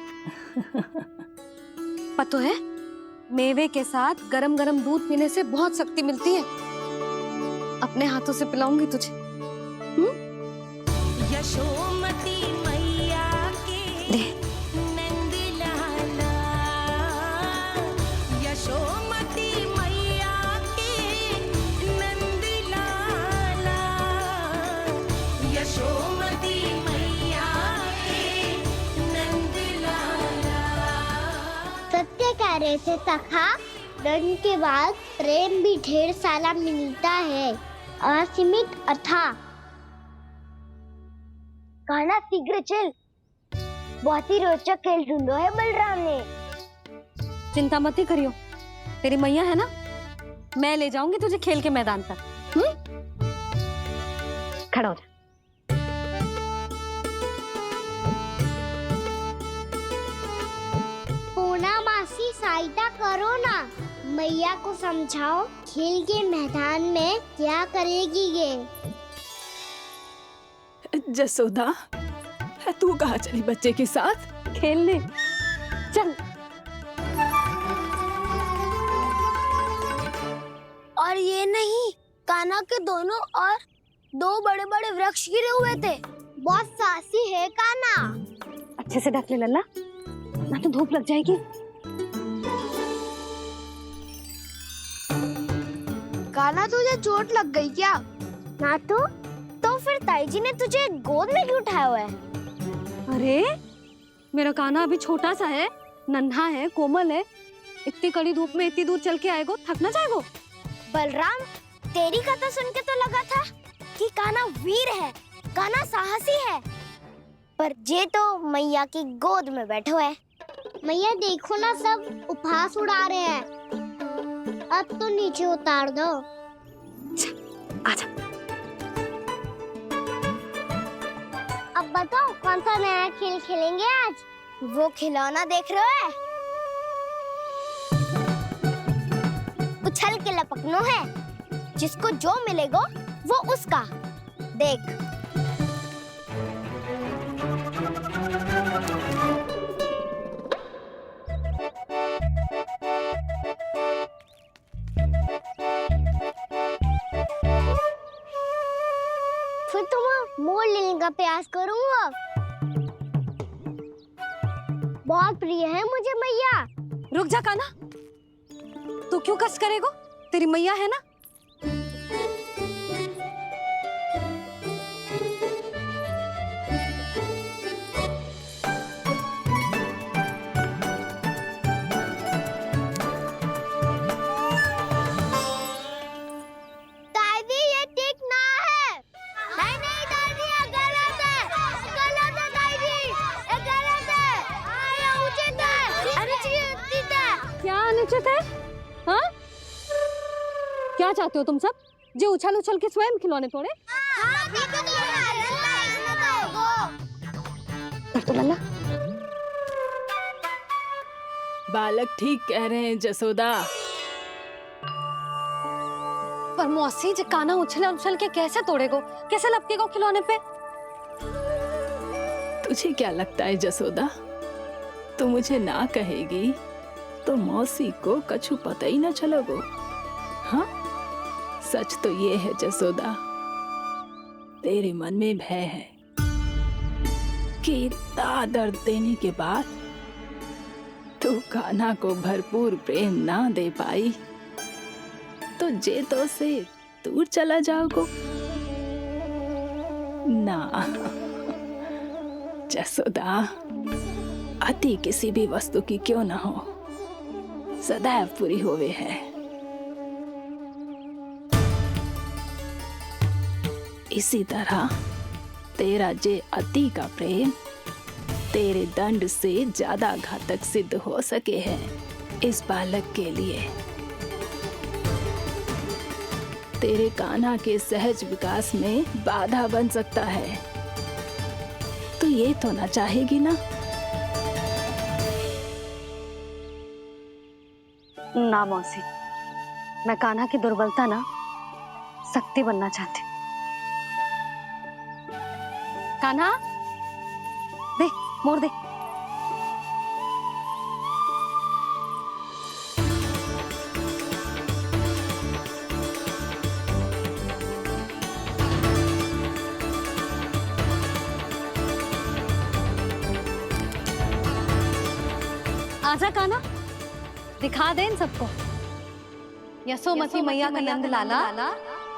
पता है, मेवे के साथ गरम गरम दूध पीने से बहुत शक्ति मिलती है। अपने हाथों से पिलाऊंगी तुझे। यशोमती मैया के नंद लाला, यशोमती मैया के नंद लाला, यशोमती मैया के नंद लाला। सत्य कह रहे थे सखा, दंड के बाद प्रेम भी ढेर सारा मिलता है, असीमित अथाह। कान्हा शीघ्र चल, बहुत ही रोचक खेल ढूंढो है बलराम ने। चिंता मत ही करियो, तेरी मैया है ना, मैं ले जाऊंगी तुझे खेल के मैदान तक। खड़ा हो जा। पूना मासी सहायता करो ना, मैया को समझाओ खेल के मैदान में क्या करेगी ये। जसोदा, तू कहाँ चली बच्चे के साथ? खेलने चल। और ये नहीं, कान्हा के दोनों और दो बड़े बड़े वृक्ष गिरे हुए थे। बहुत साहसी है कान्हा। अच्छे से ढक ले लल्ला, ना तो धूप लग जाएगी। कान्हा तुझे चोट लग गई क्या? ना तो फिर ताई जी ने तुझे गोद में क्यों उठाया हुआ है? अरे मेरा कान्हा अभी छोटा सा है, नन्हा है, कोमल है। इतनी कड़ी धूप में इतनी दूर चल के आएगो, थक ना जाएगो। बलराम, तेरी कथा सुन के तो लगा था कि कान्हा वीर है, कान्हा साहसी है, पर जे तो मैया की गोद में बैठो है। मैया देखो ना, सब उपहास उड़ा रहे हैं। अब तो नीचे उतार दो। आजा। अब बताओ कौन सा नया खेल खेलेंगे आज? वो खिलौना देख रहे हो? उछल के लपकनो है, जिसको जो मिलेगा वो उसका। देख। फिर तुम मोड़ लेने का प्रयास करूंगा। बहुत प्रिय है मुझे मैया। रुक जा कान्हा, तू क्यों कष्ट करेगो? तेरी मैया है ना। दादी ये ठीक ना है। नहीं नहीं दादी, ये गलत है, गलत है दादी, ये गलत है, ये उचित है, अनुचित है। क्या अनुचित है? हाँ? क्या चाहते हो तुम सब? जो उछल उछल के स्वयं खिलौने तोड़े? तो लल्ला, बालक ठीक कह रहे हैं जसोदा। पर मौसी, जो कान्हा उछल उछल के कैसे तोड़ेगो, कैसे लपकेगो खिलौने पे? तुझे क्या लगता है जसोदा, तू मुझे ना कहेगी तो मौसी को कछु पता ही ना चलोगो। हाँ, सच तो ये है जसोदा, तेरे मन में भय है कि इतना दर्द देने के बाद तू कान्हा को भरपूर प्रेम ना दे पाई तो जेतो से दूर चला जाओगो ना। जसोदा, अति किसी भी वस्तु की क्यों ना हो, सदैव पूरी होवे है। इसी तरह तेरा जे अति का प्रेम तेरे दंड से ज्यादा घातक सिद्ध हो सके है इस बालक के लिए। तेरे कान्हा के सहज विकास में बाधा बन सकता है, तो ये तो ना चाहेगी ना? ना मौसी, मैं कान्हा की दुर्बलता ना शक्ति बनना चाहती हूँ। कान्हा, दे मोड़ दे। आजा कान्हा, दिखा दे इन सबको यशोमती मैया का नंद लाला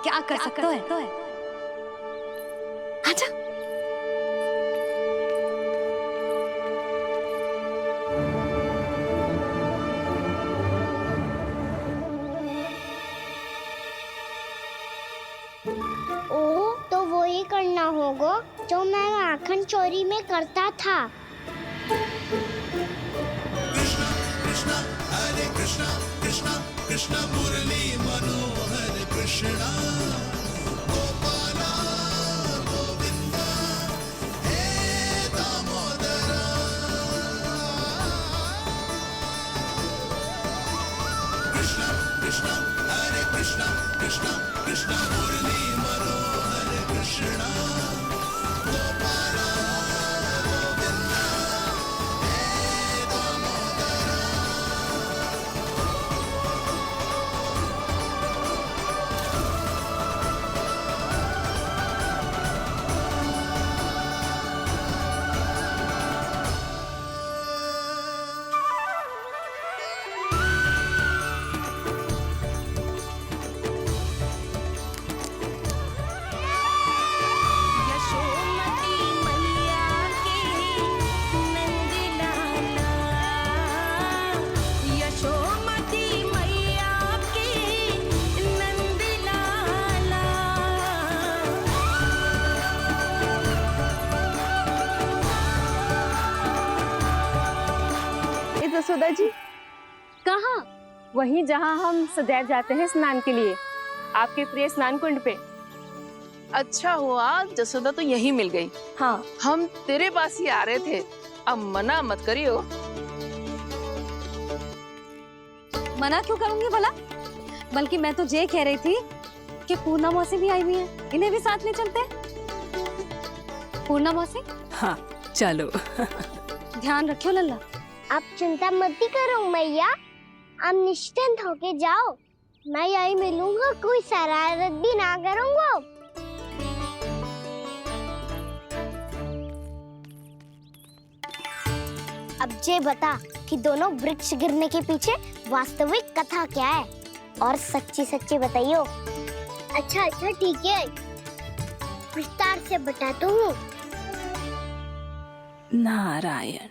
क्या कर सकता है। आजा। ओ, तो वो ही करना होगा जो मैं माखन चोरी में करता था। कृष्णा कृष्णा कृष्णा मुरली मनोहर कृष्णा गोपाला गोविंदा हे दामोदरा। कृष्णा कृष्णा हरे कृष्णा कृष्णा कृष्णा मुरली मनोहर कृष्णा गोपाला गोविंदा हे दामोदरा। यशोमती मैया के नंद लाला, यशोमती मैया के नंद लाला। जसोदा जी कहाँ? वहीं जहाँ हम सदैव जाते हैं स्नान के लिए, आपके प्रिय स्नान कुंड पे। अच्छा हुआ जसोदा तो यही मिल गई। हाँ, हम तेरे पास ही आ रहे थे, अब मना मत करियो। मना क्यों करूंगी भला? बल्कि मैं तो ये कह रही थी कि पूर्णा मौसी भी आई हुई है, इन्हें भी साथ ले चलते हैं। पूर्णा मौसी, हाँ चलो। ध्यान रखियो लल्ला। आप चिंता मत करो मैया, आप निश्चिंत होके जाओ, मैं यही मिलूंगा, कोई शरारत भी ना करूंगा। अब जे बता कि दोनों वृक्ष गिरने के पीछे वास्तविक कथा क्या है, और सच्ची सच्ची बताइयो। अच्छा अच्छा ठीक है, विस्तार से बताता हूँ। नारायण,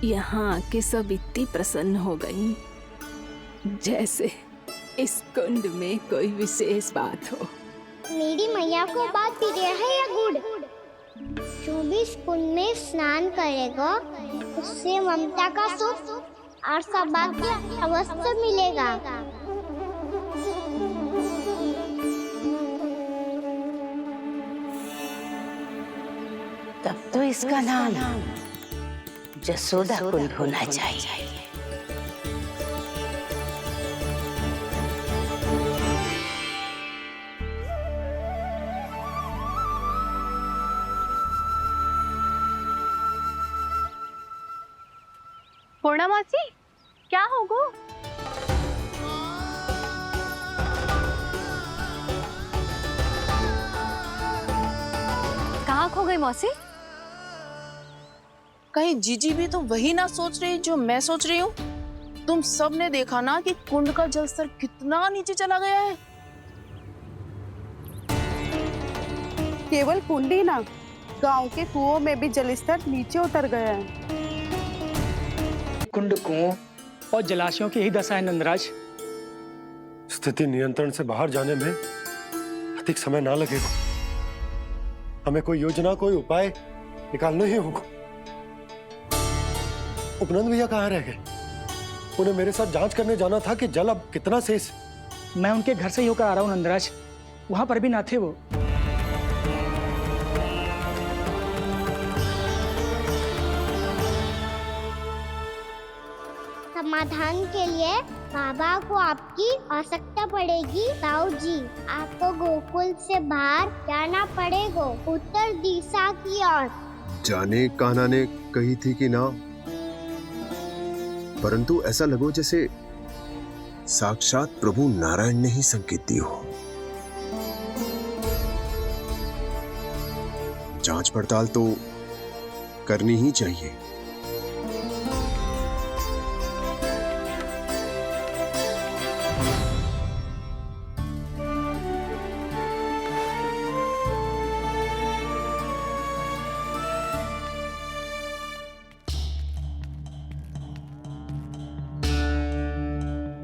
यहाँ के सब इतनी प्रसन्न हो गई जैसे इस कुंड में कोई विशेष बात हो। मेरी मैया को बात प्रिय है या गुड़? जो भी इस कुंड में स्नान करेगा उससे ममता का सुख और सौभाग्य अवश्य मिलेगा। तब तो इसका नाम जसोदा कुंड होना चाहिए। पूर्णा मौसी, क्या होगो? कहाँ खो गई मौसी? कहीं जीजी भी तो वही ना सोच रही जो मैं सोच रही हूँ। तुम सब ने देखा ना कि कुंड का जलस्तर कितना नीचे चला गया है। केवल कुंड ही ना, गांव के कुओं में भी जलस्तर नीचे उतर गया है। कुंड, कुओं और जलाशयों की ही दशा है नंदराज। स्थिति नियंत्रण से बाहर जाने में अधिक समय ना लगेगा। हमें कोई योजना, कोई उपाय निकालना ही होगा। उपनंद भैया कहाँ रह गए? उन्हें मेरे साथ जांच करने जाना था कि जल अब कितना शेष। मैं उनके घर से ही होकर आ रहा हूँ नंदराज, वहां पर भी ना थे वो। समाधान के लिए बाबा को आपकी आवश्यकता पड़ेगी। ताऊ जी, आपको गोकुल से बाहर जाना पड़ेगा, उत्तर दिशा की ओर। जाने कान्हा ने कही थी कि ना, परंतु ऐसा लगो जैसे साक्षात प्रभु नारायण ने ही संकेत दी हो। जांच पड़ताल तो करनी ही चाहिए।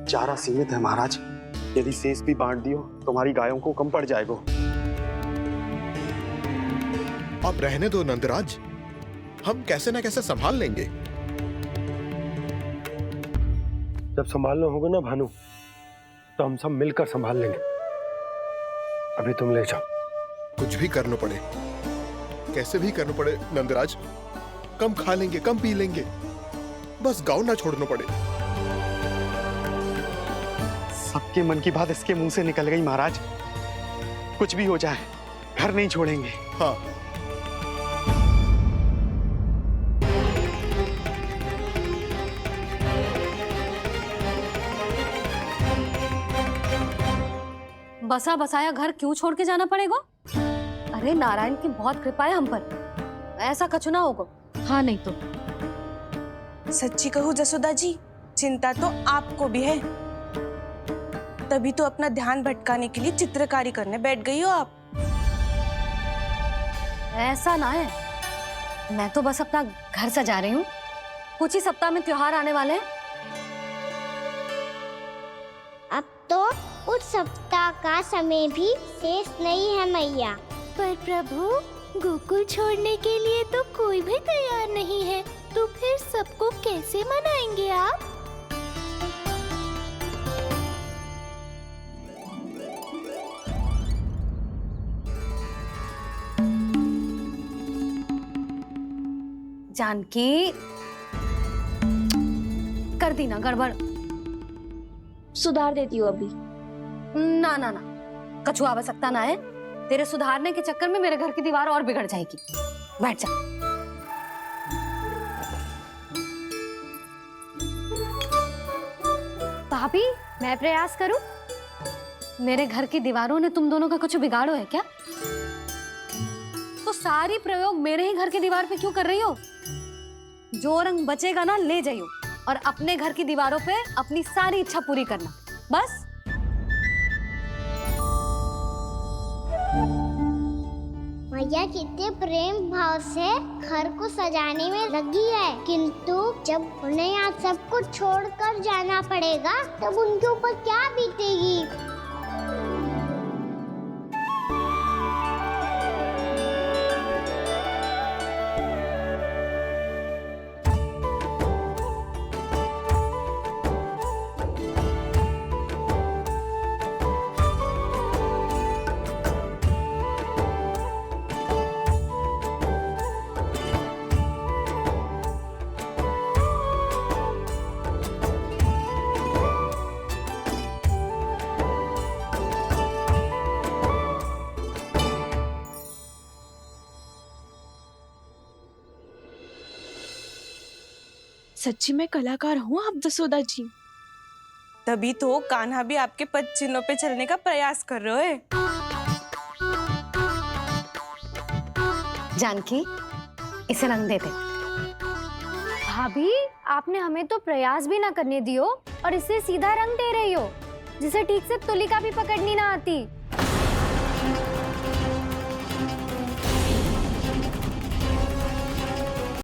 चारा सीमित है महाराज, यदि शेष भी बांट दियो तो हमारी गायों को कम पड़ जाएगा। अब रहने दो नंदराज, हम कैसे न कैसे संभाल लेंगे। जब संभालना होगा ना भानु, तो हम सब मिलकर संभाल लेंगे। अभी तुम ले जाओ। कुछ भी करना पड़े, कैसे भी करना पड़े नंदराज, कम खा लेंगे, कम पी लेंगे, बस गाँव ना छोड़ना पड़े। सबके मन की बात इसके मुंह से निकल गई महाराज। कुछ भी हो जाए, घर नहीं छोड़ेंगे। हाँ। बसा बसाया घर क्यों छोड़ के जाना पड़ेगा? अरे नारायण की बहुत कृपा है हम पर, ऐसा कछु ना होगा। हाँ नहीं तो। सच्ची कहूँ जसोदा जी, चिंता तो आपको भी है, तभी तो अपना ध्यान भटकाने के लिए चित्रकारी करने बैठ गई हो आप। ऐसा ना है, मैं तो बस अपना घर सजा रही हूँ। कुछ ही सप्ताह में त्योहार आने वाले हैं। अब तो उस सप्ताह का समय भी शेष नहीं है मैया। पर प्रभु, गोकुल छोड़ने के लिए तो कोई भी तैयार नहीं है, तो फिर सबको कैसे मनाएंगे आप? जानकी, कर दी ना गड़बड़। सुधार देती हूँ अभी। ना ना ना, कछु आवश्यकता ना है। तेरे सुधारने के चक्कर में मेरे घर की दीवार और बिगड़ जाएगी। बैठ जा। भाभी, मैं प्रयास करूं? मेरे घर की दीवारों ने तुम दोनों का कुछ बिगाड़ो है क्या? तो सारी प्रयोग मेरे ही घर की दीवार पे क्यों कर रही हो? जो रंग बचेगा ना ले जाइयो, और अपने घर की दीवारों पे अपनी सारी इच्छा पूरी करना, बस। मैया कितने प्रेम भाव से घर को सजाने में लगी है, किंतु जब उन्हें यहाँ सब कुछ छोड़कर जाना पड़ेगा तब उनके ऊपर क्या बीतेगी। सच्ची में कलाकार हूँ आप जसोदा जी, तभी तो कान्हा भी आपके पद चिन्हों पे चलने का प्रयास कर रहे हैं। जानकी, इसे रंग दे दे। भाभी, आपने हमें तो प्रयास भी ना करने दियो और इससे सीधा रंग दे रही हो, जिसे ठीक से तुलिका भी पकड़नी ना आती।